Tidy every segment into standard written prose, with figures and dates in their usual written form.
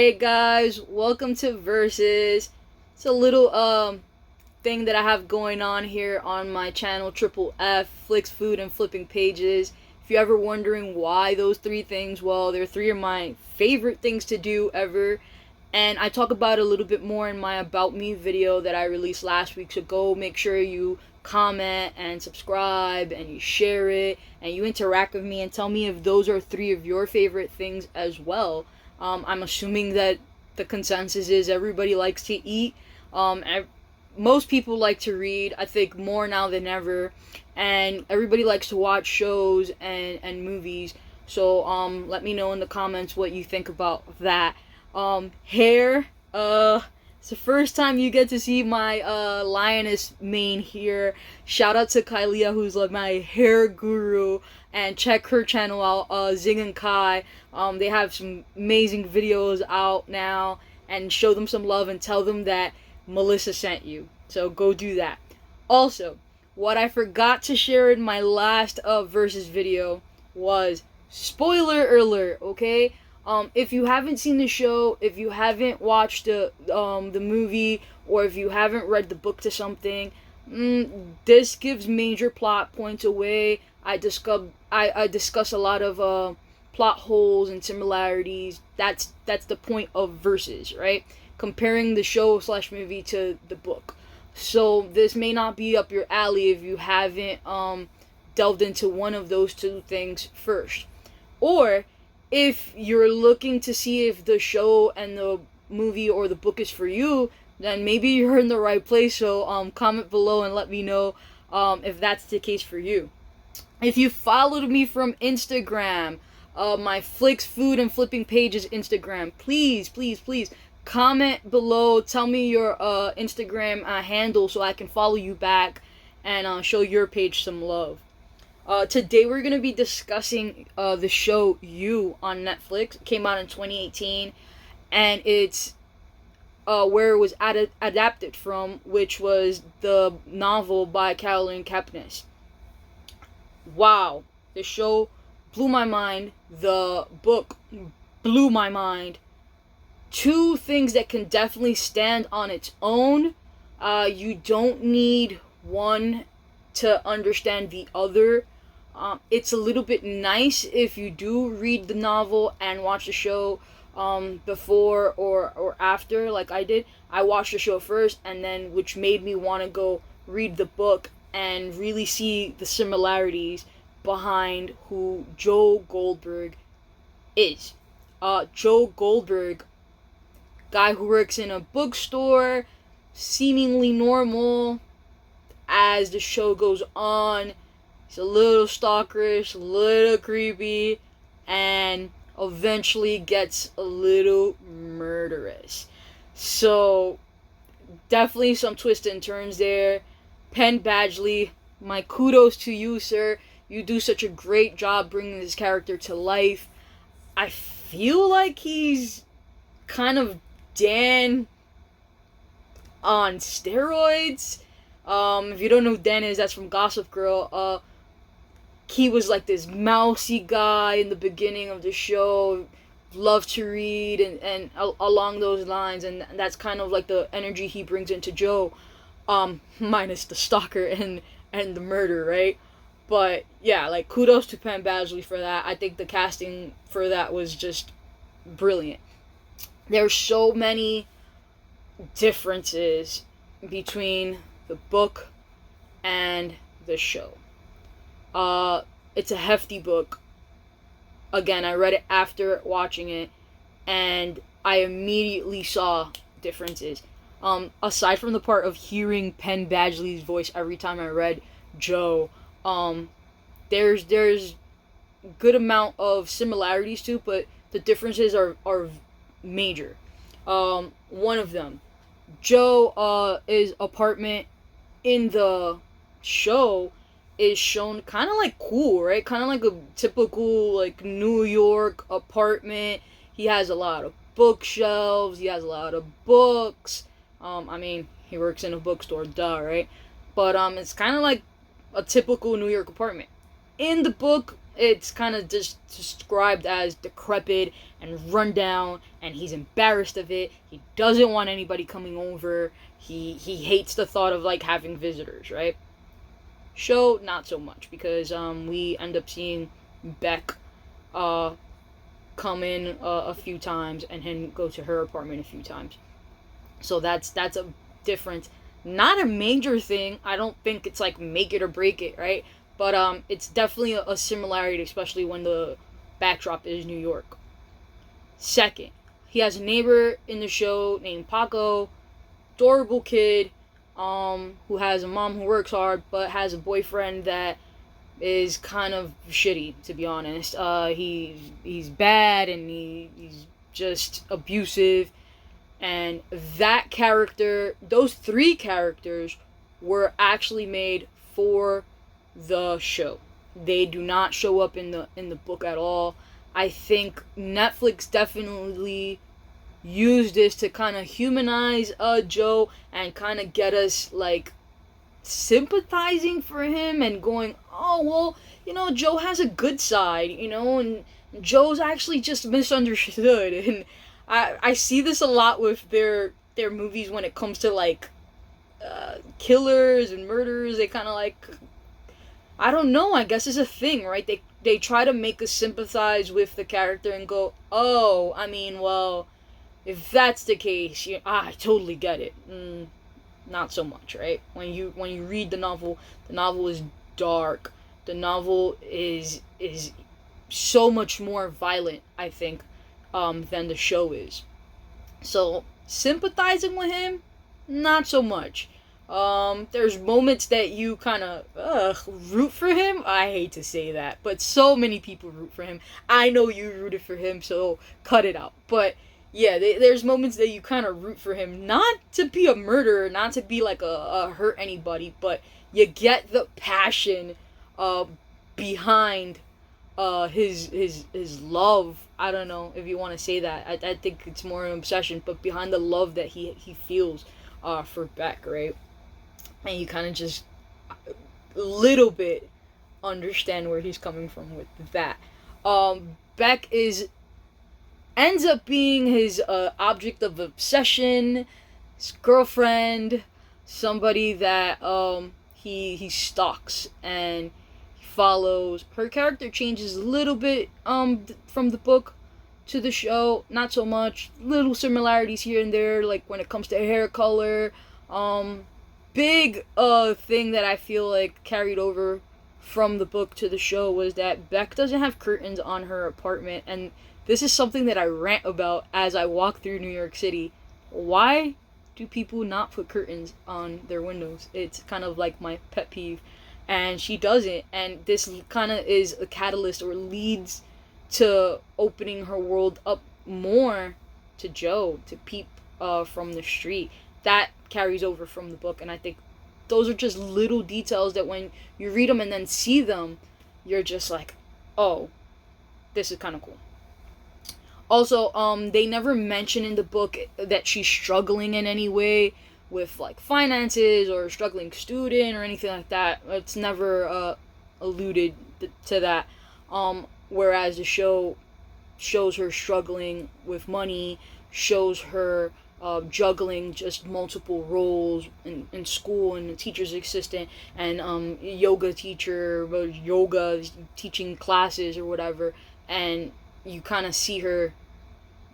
Alright guys, welcome to Versus. It's a little thing that I have going on here on my channel, Triple F, Flix, Food, and Flipping Pages. If you're ever wondering why those three things, well, they're three of my favorite things to do ever. And I talk about it a little bit more in my About Me video that I released last week, so go make sure you comment and subscribe and you share it and you interact with me and tell me if those are three of your favorite things as well. I'm assuming that the consensus is everybody likes to eat. Most people like to read, I think more now than ever, and everybody likes to watch shows and movies. So let me know in the comments what you think about that. Hair, it's the first time you get to see my lioness mane here. Shout out to Kaileah, who's like my hair guru, and check her channel out, Zing and Kai. They have some amazing videos out now, and show them some love and tell them that Melissa sent you. So go do that. Also, what I forgot to share in my last Versus video was spoiler alert, okay? If you haven't seen the show, if you haven't watched the movie, or if you haven't read the book to something, this gives major plot points away. I discuss a lot of plot holes and similarities. That's the point of Versus, right? Comparing the show / movie to the book. So this may not be up your alley if you haven't delved into one of those two things first, or if you're looking to see if the show and the movie or the book is for you, then maybe you're in the right place. So comment below and let me know if that's the case for you. If you followed me from Instagram, my Flix, Food, and Flipping Pages Instagram, please comment below. Tell me your Instagram handle so I can follow you back and show your page some love. Today we're going to be discussing the show You on Netflix. It came out in 2018, and it's where it was adapted from, which was the novel by Caroline Kepnes. Wow, the show blew my mind. The book blew my mind. Two things that can definitely stand on its own. You don't need one to understand the other. It's a little bit nice if you do read the novel and watch the show before or after, like I did. I watched the show first, and then which made me want to go read the book and really see the similarities behind who Joe Goldberg is. Joe Goldberg, guy who works in a bookstore, seemingly normal. As the show goes on, he's a little stalkerish, a little creepy, and eventually gets a little murderous. So, definitely some twists and turns there. Penn Badgley, my kudos to you, sir. You do such a great job bringing this character to life. I feel like he's kind of Dan on steroids. If you don't know who Dan is, that's from Gossip Girl. He was like this mousy guy in the beginning of the show, loved to read and along those lines, and that's kind of like the energy he brings into Joe, minus the stalker and the murder, right? But yeah, like kudos to Penn Badgley for that. I think the casting for that was just brilliant. There's so many differences between the book and the show. It's a hefty book. Again, I read it after watching it, and I immediately saw differences. Aside from the part of hearing Penn Badgley's voice every time I read Joe, there's good amount of similarities too, but the differences are major. One of them, Joe, his apartment in the show is shown kind of like cool, right? Kind of like a typical like New York apartment. He has a lot of bookshelves. He has a lot of books. I mean, he works in a bookstore, duh, right? But it's kind of like a typical New York apartment. In the book, it's kind of just described as decrepit and rundown, and he's embarrassed of it. He doesn't want anybody coming over. He hates the thought of like having visitors, right? Show, not so much, because we end up seeing Beck come in a few times and him go to her apartment a few times. So that's a difference. Not a major thing. I don't think it's like make it or break it, right? But it's definitely a similarity, especially when the backdrop is New York. Second, he has a neighbor in the show named Paco, adorable kid, who has a mom who works hard, but has a boyfriend that is kind of shitty, to be honest. He's bad, and he's just abusive. And that character, those three characters, were actually made for the show. They do not show up in the book at all. I think Netflix definitely used this to kind of humanize Joe and kind of get us like sympathizing for him and going, oh well, you know, Joe has a good side, you know, and Joe's actually just misunderstood. And I see this a lot with their movies when it comes to like killers and murderers. They kind of like, I don't know, I guess it's a thing, right? They try to make us sympathize with the character and go, oh, I mean, well, if that's the case, I totally get it. Not so much, right? When you read the novel is dark. The novel is so much more violent, I think, than the show is. So sympathizing with him, not so much. There's moments that you kind of root for him. I hate to say that, but so many people root for him. I know you rooted for him, so cut it out. But yeah, there's moments that you kind of root for him, not to be a murderer, not to be like a hurt anybody, but you get the passion behind his love. I don't know if you want to say that. I think it's more an obsession, but behind the love that he feels for Beck, right? And you kind of just a little bit understand where he's coming from with that. Beck ends up being his object of obsession, his girlfriend, somebody that he stalks and follows. Her character changes a little bit from the book to the show, not so much. Little similarities here and there, like when it comes to hair color. Big thing that I feel like carried over from the book to the show was that Beck doesn't have curtains on her apartment, and this is something that I rant about as I walk through New York City. Why do people not put curtains on their windows? It's kind of like my pet peeve. And she doesn't. And this kind of is a catalyst or leads to opening her world up more to Joe, to peep from the street. That carries over from the book. And I think those are just little details that when you read them and then see them, you're just like, oh, this is kind of cool. Also, they never mention in the book that she's struggling in any way with like finances or struggling student or anything like that. It's never alluded to that. Whereas the show shows her struggling with money, shows her juggling just multiple roles in school, and a teacher's assistant and yoga teacher, yoga teaching classes or whatever, and you kind of see her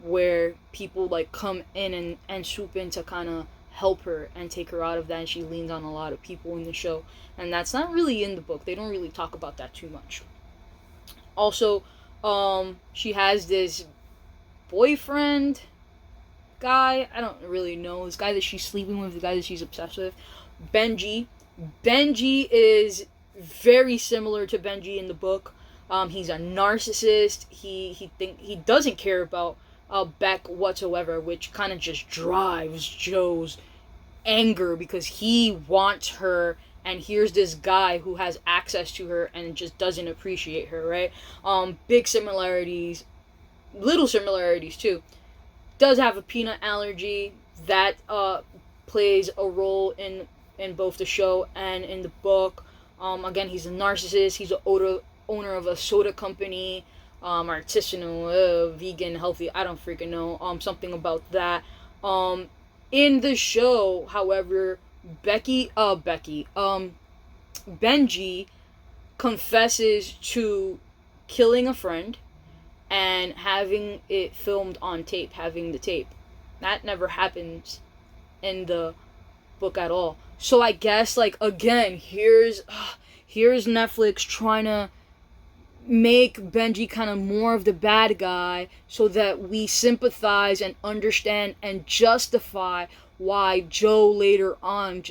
where people like come in and swoop in to kind of help her and take her out of that, and she leans on a lot of people in the show, and that's not really in the book. They don't really talk about that too much. Also, she has this boyfriend guy, I don't really know, this guy that she's sleeping with, the guy that she's obsessed with, Benji. Benji is very similar to Benji in the book. He's a narcissist. He doesn't care about Beck whatsoever, which kind of just drives Joe's anger because he wants her, and here's this guy who has access to her and just doesn't appreciate her, right? Big similarities, little similarities too. Does have a peanut allergy that plays a role in both the show and in the book. Again, he's a narcissist. He's an owner of a soda company, artisanal, vegan, healthy. I don't freaking know. Something about that. In the show, however, Benji confesses to killing a friend and having it filmed on tape, having the tape. That never happens in the book at all. So I guess, like, again, here's Netflix trying to make Benji kind of more of the bad guy so that we sympathize and understand and justify why Joe later on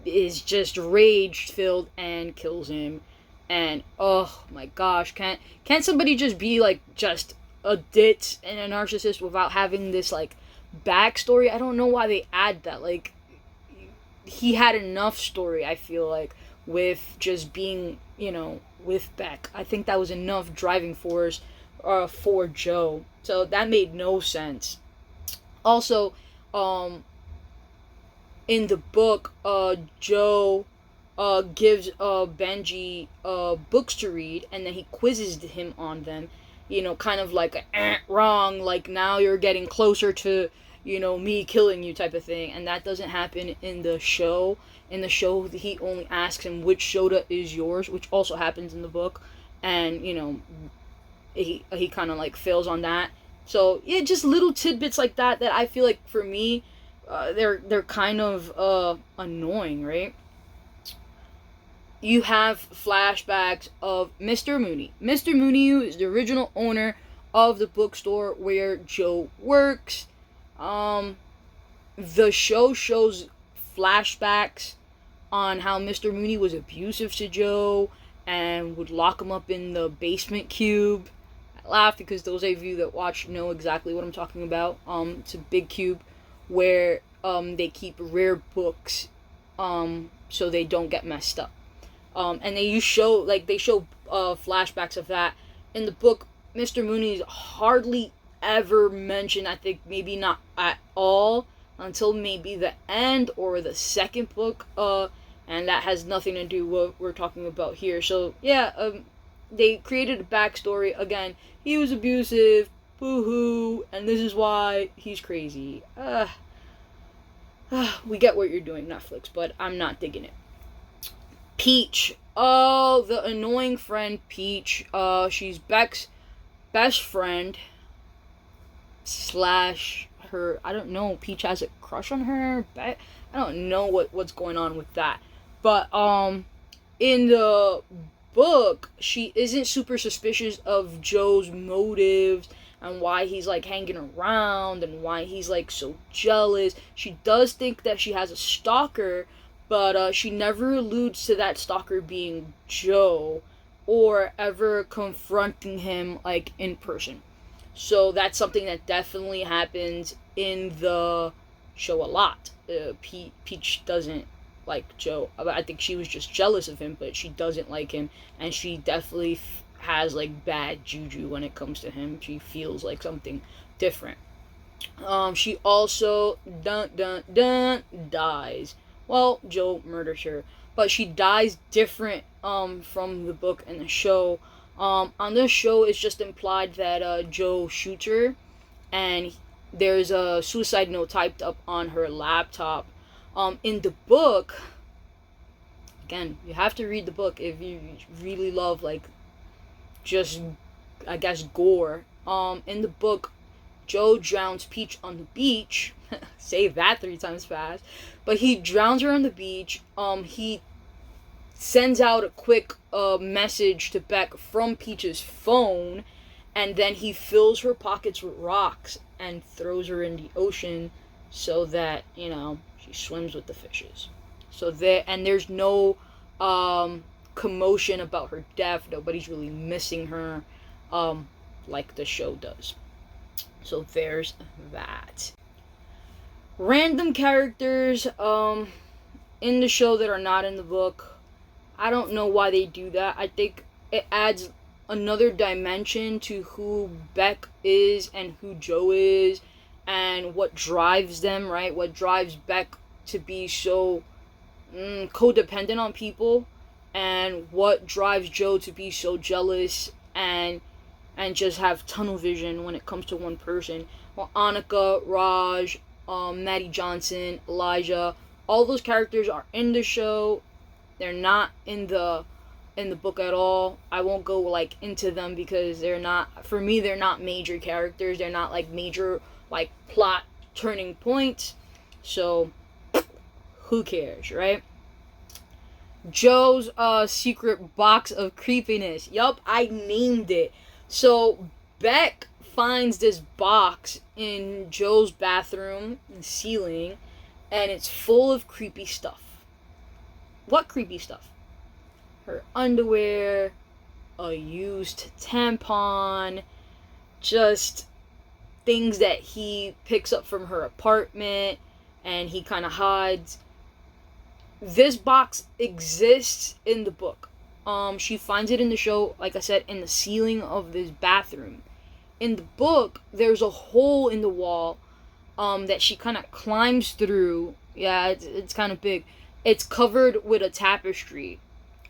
is just rage filled and kills him. And oh my gosh, can't somebody just be like just a ditz and a narcissist without having this like backstory? I don't know why they add that. Like, he had enough story, I feel like, with just being, with Beck. I think that was enough driving force for Joe. So that made no sense. Also, in the book, Joe gives Benji books to read, and then he quizzes him on them. Kind of like wrong, like now you're getting closer to, me killing you type of thing. And that doesn't happen in the show. In the show, he only asks him which soda is yours, which also happens in the book. And, he kind of like fails on that. So, yeah, just little tidbits like that I feel like, for me, they're kind of annoying, right? You have flashbacks of Mr. Mooney. Mr. Mooney is the original owner of the bookstore where Joe works. The show shows flashbacks on how Mr. Mooney was abusive to Joe and would lock him up in the basement cube. I laugh because those of you that watch know exactly what I'm talking about. It's a big cube where they keep rare books so they don't get messed up. And they show flashbacks of that. In the book, Mr. Mooney is hardly ever mentioned. I think maybe not at all until maybe the end or the second book. And that has nothing to do with what we're talking about here. So, yeah, they created a backstory. Again, he was abusive, boo-hoo, and this is why he's crazy. We get what you're doing, Netflix, but I'm not digging it. Peach. Oh, the annoying friend Peach. She's Beck's best friend / her. I don't know. Peach has a crush on her. I don't know what's going on with that. But in the book, she isn't super suspicious of Joe's motives and why he's like hanging around and why he's like so jealous. She does think that she has a stalker, but she never alludes to that stalker being Joe or ever confronting him like in person. So that's something that definitely happens in the show a lot. Peach doesn't like Joe. I think she was just jealous of him, but she doesn't like him, and she definitely has like bad juju when it comes to him. She feels like something different. She also dies. Well, Joe murders her, but she dies different from the book and the show. On the show, it's just implied that Joe shoots her, and there's a suicide note typed up on her laptop. In the book, again, you have to read the book if you really love, like, just, I guess, gore. In the book, Joe drowns Peach on the beach. Say that 3 times fast. But he drowns her on the beach. He sends out a quick message to Beck from Peach's phone, and then he fills her pockets with rocks and throws her in the ocean so that, she swims with the fishes. So there's no commotion about her death. Nobody's really missing her like the show does. So there's that. Random characters in the show that are not in the book. I don't know why they do that. I think it adds another dimension to who Beck is and who Joe is and what drives them, right? What drives Beck to be so codependent on people and what drives Joe to be so jealous and just have tunnel vision when it comes to one person. Well, Annika, Raj, Maddie Johnson, Elijah, all those characters are in the show. They're not in the book at all. I won't go like into them because they're not, for me, they're not major characters. They're not like major like plot turning points. So who cares, right? Joe's secret box of creepiness. Yup, I named it. So Beck finds this box in Joe's bathroom ceiling, and it's full of creepy stuff. What creepy stuff? Her underwear, a used tampon, just things that he picks up from her apartment and he kind of hides. This box exists in the book. She finds it in the show, like I said, in the ceiling of this bathroom. In the book, there's a hole in the wall that she kind of climbs through. Yeah, it's kind of big. It's covered with a tapestry.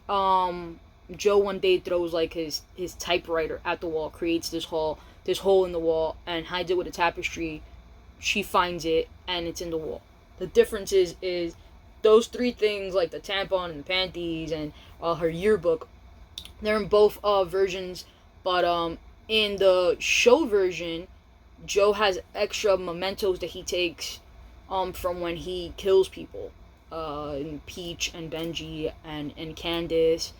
Joe one day throws like his typewriter at the wall, creates this hole in the wall, and hides it with a tapestry. She finds it, and it's in the wall. The difference is those three things, like the tampon and the panties and her yearbook, they're in both versions, but in the show version, Joe has extra mementos that he takes from when he kills people, and Peach and Benji and Candace.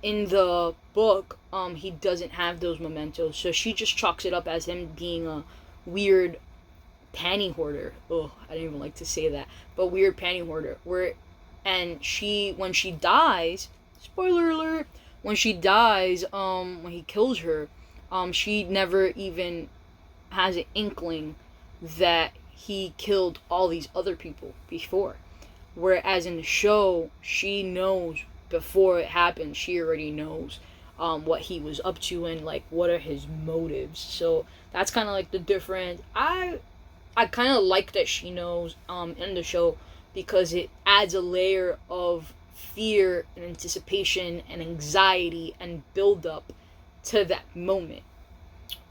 In the book, he doesn't have those mementos, so she just chalks it up as him being a weird panty hoarder. Oh, I didn't even like to say that, but weird panty hoarder. When she dies, spoiler alert, when she dies, when he kills her, she never even has an inkling that he killed all these other people before. Whereas in the show, she knows before it happens. She already knows what he was up to and like what are his motives. So that's kind of like the difference. I kind of like that she knows in the show, because it adds a layer of fear and anticipation and anxiety and build up to that moment.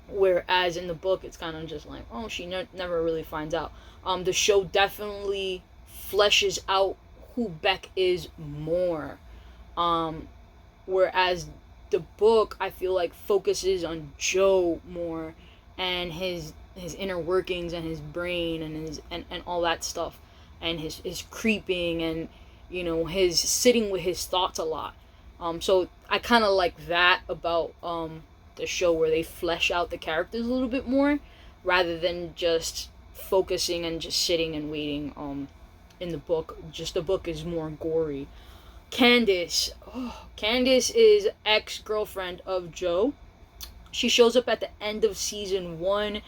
Whereas in the book, it's kind of just like, oh, she never really finds out. The show definitely fleshes out who Beck is more. Whereas the book, I feel like, focuses on Joe more and his inner workings and his brain and all that stuff, and his creeping and, you know, his sitting with his thoughts a lot. So I kind of like that about the show, where they flesh out the characters a little bit more rather than just focusing and just sitting and waiting. In the book, just the book is more gory. Candace is ex-girlfriend of Joe. She shows up at the end of season 1.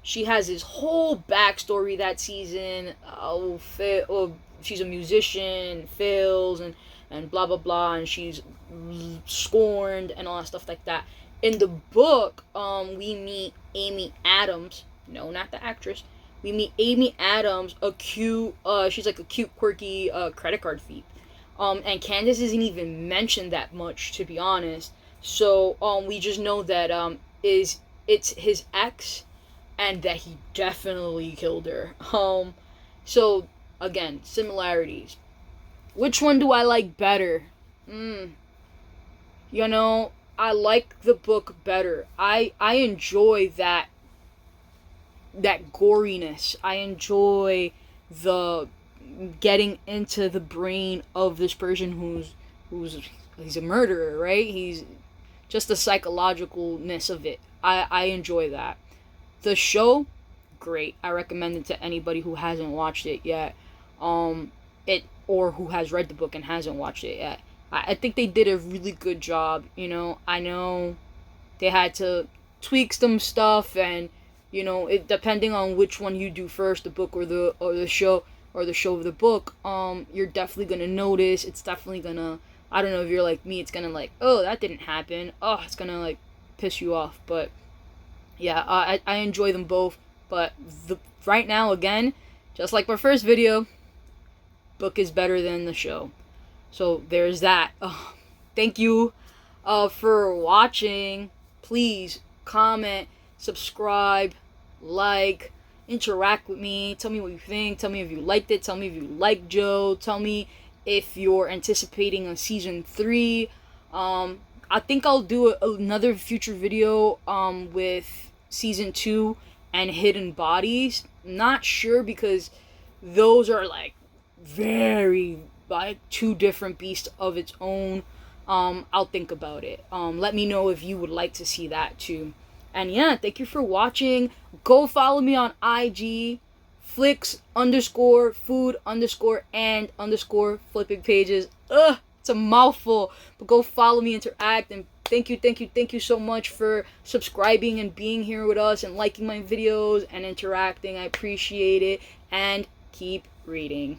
She has this whole backstory that season. She's a musician, fails, and blah blah blah, and she's scorned and all that stuff like that. In the book, we meet Amy Adams. No, not the actress. We meet Amy Adams, she's like a cute, quirky credit card thief. And Candace isn't even mentioned that much, to be honest. So we just know that it's his ex, and that he definitely killed her. So again, similarities. Which one do I like better? You know, I like the book better. I enjoy that goriness. I enjoy the getting into the brain of this person he's a murderer, right? He's just the psychologicalness of it. I enjoy that. The show, great. I recommend it to anybody who hasn't watched it yet. Or who has read the book and hasn't watched it yet. I think they did a really good job. You know, I know they had to tweak some stuff, and you know, it depending on which one you do first, the book or the show, or the show of the book, you're definitely gonna notice. It's definitely gonna, I don't know if you're like me, it's gonna like, oh, that didn't happen. Oh, it's gonna like piss you off. But yeah, I enjoy them both. But right now, again, just like my first video, book is better than the show. So there's that. Thank you for watching. Please comment, subscribe, like, interact with me. Tell me what you think. Tell me if you liked it. Tell me if you like Joe. Tell me if you're anticipating a season 3. I think I'll do another future video with season 2 and Hidden Bodies. Not sure, because those are like very like two different beasts of its own. I'll think about it. Let me know if you would like to see that too. And yeah, thank you for watching. Go follow me on IG, Flix _ food _ and _ flipping pages. It's a mouthful, but go follow me, interact, and thank you so much for subscribing and being here with us and liking my videos and interacting. I appreciate it, and keep reading.